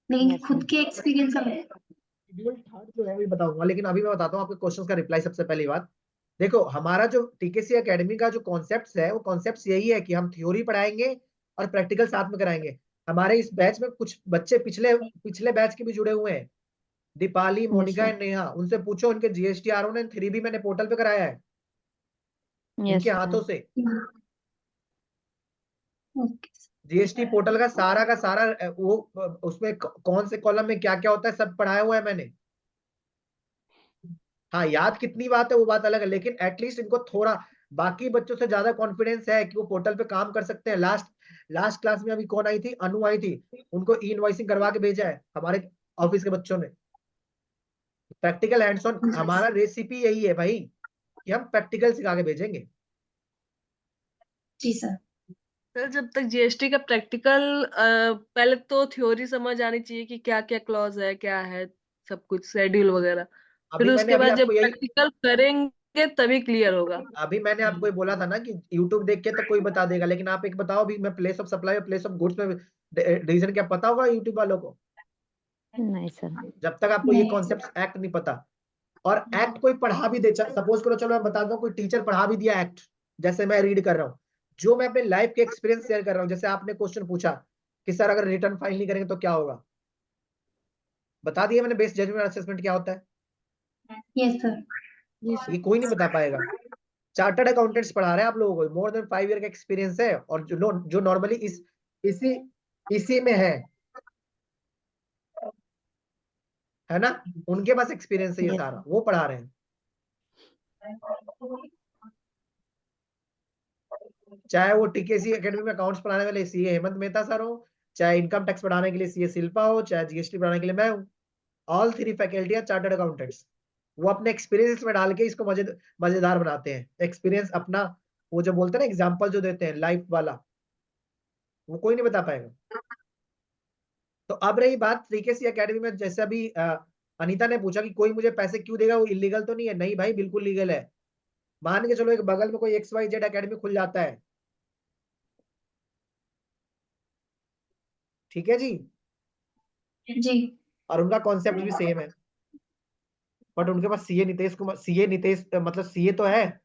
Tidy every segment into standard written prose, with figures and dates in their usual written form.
नहीं, Yes, खुद sir. के एक्सपीरियंस है। शेड्यूल थर्ड जो है अभी बताऊंगा, लेकिन अभी मैं बताता हूँ आपके क्वेश्चंस का रिप्लाई। सबसे पहली बात देखो, हमारा जो टीकेसी एकेडमी का जो कॉन्सेप्ट्स है वो कॉन्सेप्ट्स यही है कि हम थ्योरी पढ़ाएंगे और प्रैक्टिकल साथ में कराएंगे। हमारे इस बैच में कुछ बच्चे पिछले पिछले बैच के भी जुड़े हुए हैं, Deepali, Yes, Monika sir. And Neha. उनसे पूछो, उनके जीएसटी आर 1 एंड 3 भी मैंने पोर्टल पे कराया है Yes, इनके sir. हाथों से। ओके। जीएसटी पोर्टल का सारा वो उसमें कौन से कॉलम में क्या क्या होता है सब पढ़ाया हुआ है मैंने। हाँ, याद कितनी बात है वो बात अलग है, लेकिन एटलीस्ट इनको थोड़ा बाकी बच्चों से ज्यादा कॉन्फिडेंस है कि वो पोर्टल पे काम कर सकते हैं। लास्ट लास्ट क्लास में अभी कौन आई थी, अनु आई थी, उनको ई इनवॉइसिंग करवा के भेजा है हमारे ऑफिस के बच्चों ने। प्रैक्टिकल हैंड्स ऑन हमारा रेसिपी यही है भाई, कि हम प्रैक्टिकल सिखा के भेजेंगे। जी सर। सर जब तक जीएसटी का प्रैक्टिकल, पहले तो थ्योरी समझ आनी चाहिए कि क्या क्या क्लॉज है, क्या है सब कुछ, शेड्यूल वगैरह। फिर अभी मैंने उसके अभी बाद जब आपको यही प्रैक्टिकल करेंगे तभी क्लियर होगा। अभी मैंने आपको ये बोला था ना कि YouTube देख के तो कोई बता देगा, लेकिन आप एक बताओ, अभी मैं प्लेस ऑफ सप्लाई और प्लेस ऑफ गुड्स में डिवीजन क्या पता होगा YouTube वालों को? नहीं सर. जब तक आपको ये कॉन्सेप्ट एक्ट नहीं पता। और एक्ट कोई पढ़ा भी दे, सपोज करो, चलो मैं बता दूं, कोई टीचर पढ़ा भी दिया एक्ट, जैसे मैं रीड कर रहा हूँ, जो मैं अपने लाइफ के एक्सपीरियंस शेयर कर रहा हूँ। जैसे आपने क्वेश्चन पूछा कि सर अगर रिटर्न फाइल नहीं करेंगे तो क्या होगा, बता दिया मैंने बेस्ट जजमेंट असेसमेंट क्या होता है। Yes sir. ये कोई नहीं बता पाएगा। चार्टर्ड अकाउंटेंट्स पढ़ा रहे हैं आप लोगों को, मोर देन 5 ईयर का एक्सपीरियंस है, और जो नॉर्मली इसी इसी में है ना, उनके पास एक्सपीरियंस है ये Yes, सारा, वो पढ़ा रहे हैं। चाहे वो टीकेसी एकेडमी में अकाउंट्स पढ़ाने वाले सीए हेमंत मेहता सर हो, चाहे इनकम टैक्स पढ़ाने के लिए सीए शिल्पा हो, चाहे जीएसटी पढ़ाने के लिए मैं हूँ। All 3 faculty are chartered accountants. वो अपने एक्सपीरियंस में डाल के इसको मजेदार बनाते हैं। एक्सपीरियंस अपना, वो जो बोलते हैं ना एग्जाम्पल जो देते हैं लाइफ वाला, वो कोई नहीं बता पाएगा। तो अब रही बात टीकेसी एकेडमी में, जैसे अभी अनीता ने पूछा कि कोई मुझे पैसे क्यों देगा, वो इलीगल तो नहीं है? नहीं भाई, बिल्कुल लीगल है। मान के चलो एक बगल में कोई XYZ एकेडमी खुल जाता है, ठीक है जी, जी। और उनका कॉन्सेप्ट भी सेम है, बट उनके पास सीए नितेश मतलब सीए तो है,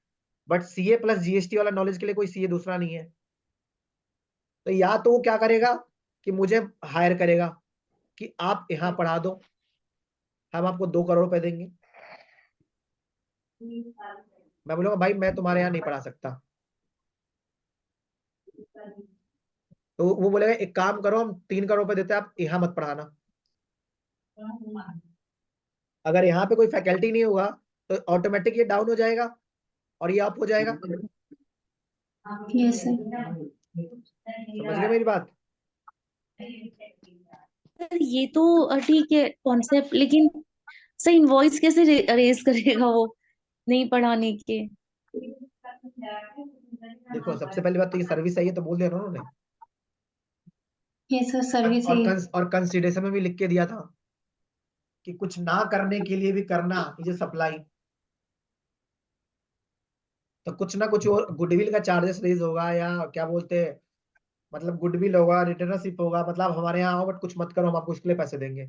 बट सीए प्लस जीएसटी वाला नॉलेज के लिए कोई सीए दूसरा नहीं है। तो या तो वो क्या करेगा कि मुझे हायर करेगा कि आप यहाँ पढ़ा दो, हम आपको 2 करोड़ रुपए देंगे। मैं बोलूंगा भाई मैं तुम्हारे यहाँ नहीं पढ़ा सकता। तो वो बोलेगा एक काम करो, हम 3 करोड़ रुपए देते हैं, आप यहाँ मत पढ़ाना। अगर यहाँ पे कोई फैकल्टी नहीं होगा तो ऑटोमेटिक ये डाउन हो जाएगा और ये अप हो जाएगा। Yes sir. समझ गए मेरी बात? सर ये तो ठीक है कॉन्सेप्ट, लेकिन सर इनवॉइस कैसे रेज करेगा वो नहीं पढ़ाने के? देखो, सबसे पहली बात तो ये सर्विस है, ये तो बोल दिया ना उन्होंने। यस सर, सर्विस है। और कंसिडरेशन में भी लिख के दिया था कि कुछ ना करने के लिए भी करना, ये सप्लाई। तो कुछ ना कुछ और गुडविल का चार्जेस रेज होगा, या क्या बोलते हैं, मतलब गुडविल होगा, रिटर्नशिप होगा, मतलब हमारे यहाँ आओ बट कुछ मत करो, हम आपको इसके लिए पैसे देंगे।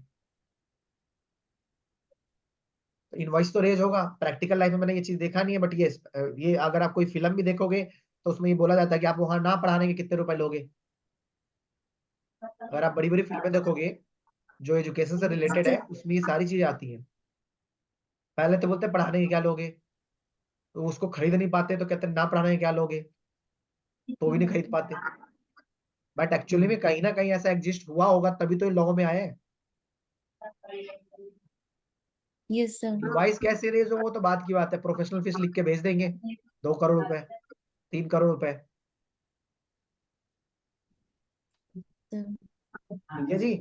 तो इनवॉइस तो रेज होगा। प्रैक्टिकल लाइफ में मैंने ये चीज देखा नहीं है, बट ये अगर आप कोई फिल्म भी देखोगे तो उसमें ये बोला जाता है कि आप वहां ना पढ़ाने के कितने रुपए लोगे। अगर आप बड़ी बड़ी फिल्में देखोगे जो एजुकेशन से रिलेटेड है, उसमें ये सारी चीजें आती हैं। पहले तो बोलते हैं पढ़ाने के क्या लोगे, तो उसको खरीद नहीं पाते तो कहते हैं ना पढ़ाने के क्या लोगे, तो भी नहीं खरीद पाते। बट एक्चुअली में कहीं ना कहीं ऐसा एग्जिस्ट हुआ होगा, तभी तो इन लोगों में आए हैं। Yes sir. इनवॉइस कैसे रेज हो वो तो बात की बात है, प्रोफेशनल फीस लिख के भेज देंगे, 2 करोड़ रुपए, 3 करोड़ रुपए। ठीक है जी।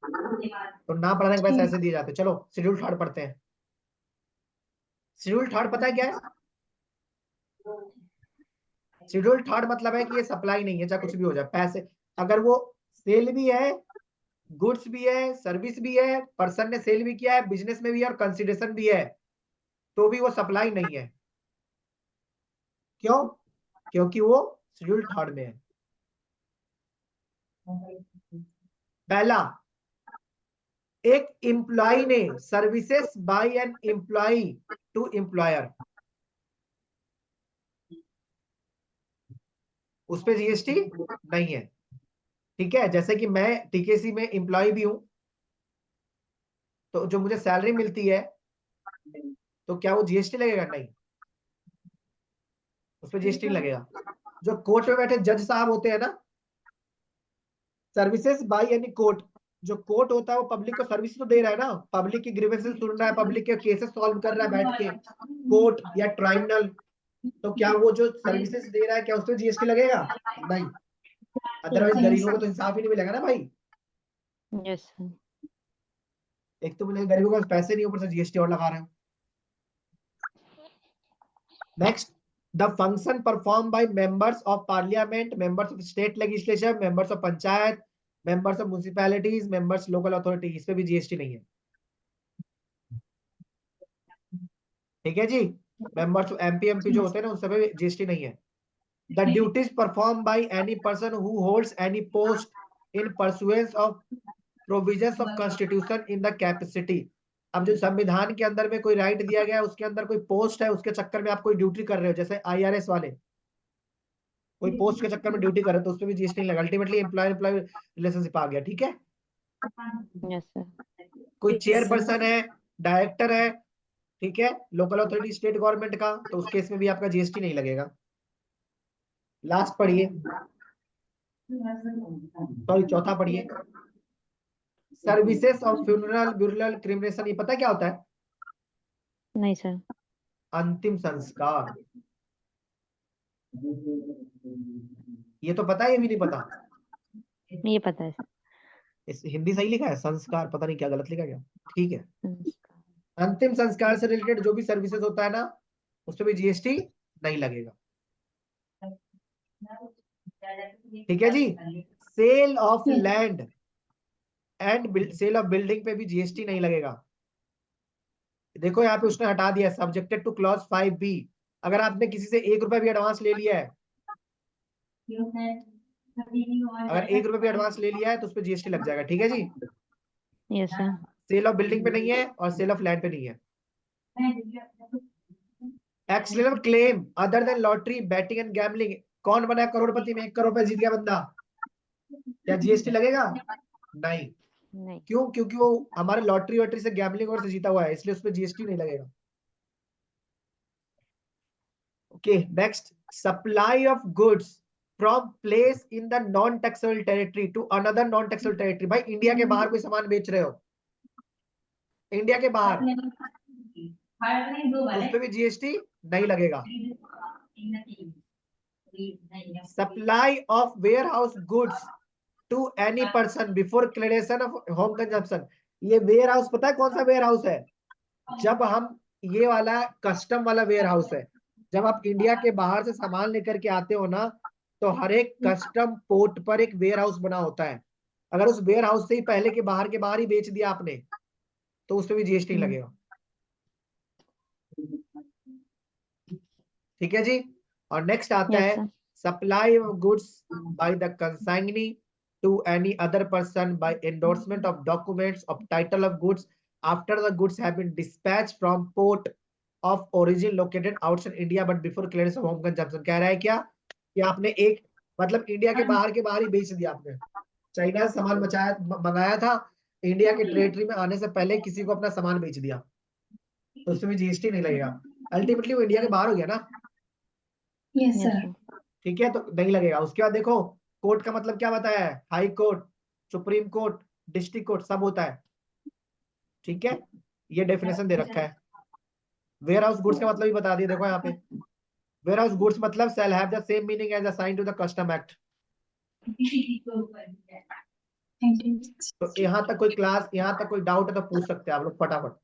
तो ना पढ़ाने के पैसे ऐसे दिए जाते हैं। चलो शेड्यूल थर्ड पढ़ते हैं। शेड्यूल थर्ड पता है क्या है? शेड्यूल थर्ड मतलब है कि ये सप्लाई नहीं है, चाहे कुछ भी हो जाए, पैसे अगर वो सेल भी है, गुड्स भी है, सर्विस भी है, पर्सन ने सेल भी किया है, बिजनेस में भी है और कंसिडरेशन भी है, तो भी वो सप्लाई नहीं है। क्यों? क्योंकि वो शेड्यूल थर्ड में है। पहला, एक एम्प्लॉय ने services by an employ to employer, उस पे जीएसटी नहीं है। ठीक है, जैसे कि मैं टीकेसी में एम्प्लॉय भी हूं, तो जो मुझे सैलरी मिलती है तो क्या वो जीएसटी लगेगा? नहीं, उस पर जीएसटी लगेगा। जो कोर्ट में बैठे जज साहब होते हैं ना, सर्विसेज बाय एनी कोर्ट, जो कोर्ट होता है वो पब्लिक को सर्विस तो दे रहा है ना, पब्लिक की ग्रीवेंसेस सुन रहा है, पब्लिक के केसेस सॉल्व कर रहा है बैठ के, कोर्ट या ट्राइब्यूनल, तो क्या वो जो सर्विसेज दे रहा है क्या उस पर जीएसटी लगेगा? नहीं, अदरवाइज गरीबों को तो इंसाफ ही नहीं मिलेगा ना भाई। Yes sir. एक तो मिलेगा गरीबों को पैसे नहीं, ऊपर से जीएसटी और लगा रहे हो। Next, the function perform by members of parliament, members of state legislature, members of panchayat, members of municipalities, members local authority, इस पे भी जीएसटी नहीं है। ठीक है जी, मेंबर्स ऑफ एमपी जो होते हैं ना उन सब पे जीएसटी नहीं है। The duties perform by any person who holds any post in pursuance of provisions of constitution in the capacity. अब जो संविधान के अंदर में कोई राइट दिया गया है, उसके अंदर कोई पोस्ट है, उसके चक्कर में आप कोई ड्यूटी कर रहे हो, जैसे आईआरएस वाले कोई पोस्ट के चक्कर में ड्यूटी कर रहे हो, तो उस पर भी जीएसटी नहीं लगा। अल्टीमेटली एम्प्लॉय एम्प्लॉय रिलेशनशिप आ गया। ठीक है, यस सर। कोई चेयरपर्सन है, डायरेक्टर है, ठीक है, लोकल अथॉरिटी स्टेट गवर्नमेंट का, तो उस केस में भी आपका जीएसटी नहीं लगेगा। लास्ट पढ़िए, सॉरी चौथा पढ़िए, सर्विसेज ऑफ फ्यूनरल ब्यूरल क्रिमिनेशन, ये पता है क्या होता है? नहीं सर। अंतिम संस्कार, ये तो पता है, ये भी नहीं पता? ये पता है सर। इस हिंदी सही लिखा है, संस्कार पता नहीं क्या गलत लिखा गया। ठीक है, संस्कार। अंतिम संस्कार से रिलेटेड जो भी सर्विसेज होता है ना, उस पर भी जीएसटी नहीं लगेगा। ठीक है जी, sale of land and sale of building पे भी जीएसटी नहीं लगेगा। देखो यहाँ पे उसने हटा दिया, सब्जेक्टेड टू क्लॉज 5B। अगर आपने किसी से 1 रुपया भी एडवांस ले लिया है, अगर 1 रुपया भी एडवांस ले लिया है तो उस पर जीएसटी लग जाएगा। ठीक है जी, yes sir. Sale of building पे नहीं है और सेल ऑफ लैंड पे नहीं है। Accident claim other than lottery batting and gambling, कौन बना है करोड़पति में 1 करोड़ रुपए जीत गया बंदा, क्या जीएसटी लगेगा? नहीं। नहीं। क्यों? क्योंकि वो हमारे लॉटरी वॉटरी से गैम्बलिंग और से जीता हुआ है, इसलिए उस पर जीएसटी नहीं लगेगा। Okay, next, supply of goods from place in the non taxable territory to another non taxable territory. भाई इंडिया के बाहर कोई सामान बेच रहे हो, इंडिया के बाहर, तो उस पर भी जीएसटी नहीं लगेगा। Supply of warehouse goods to any person before clearance of home consumption, ये वेयर हाउस पता है कौन सा वेयर हाउस है? जब हम, ये वाला कस्टम वाला वेयर हाउस है, जब आप इंडिया के बाहर से सामान लेकर के आते हो ना, तो हर एक कस्टम पोर्ट पर एक वेयर हाउस बना होता है। अगर उस वेयर हाउस से ही पहले के बाहर ही बेच दिया आपने, तो उस पर भी जीएसटी लगेगा। ठीक है जी, और नेक्स्ट आता है sir. Supply of goods by the consignee to any other person by endorsement of documents of title of goods after the goods have been dispatched from port of origin located outside India but before clearance of home consumption। कह रहा है क्या कि आपने एक, मतलब India के बाहर ही बेच दिया आपने, चाइना से सामान मंगाया था, इंडिया के टेरिटरी में आने से पहले किसी को अपना सामान बेच दिया, तो उसमें जीएसटी नहीं लगेगा। अल्टीमेटली वो इंडिया के बाहर हो गया ना। Yes sir. ठीक है, तो नहीं लगेगा। उसके बाद देखो, कोर्ट का मतलब क्या बताया है? High court, supreme court, district court सब होता है। ठीक है, ये डेफिनेशन दे रखा है। वेयर हाउस गुड्स का मतलब ही बता दिया, देखो यहाँ पे, वेयर हाउस गुड्स मतलब shall have the same meaning as assigned to the custom act. तो यहाँ तक कोई क्लास, यहाँ तक कोई डाउट है तो पूछ सकते हैं आप लोग फटाफट।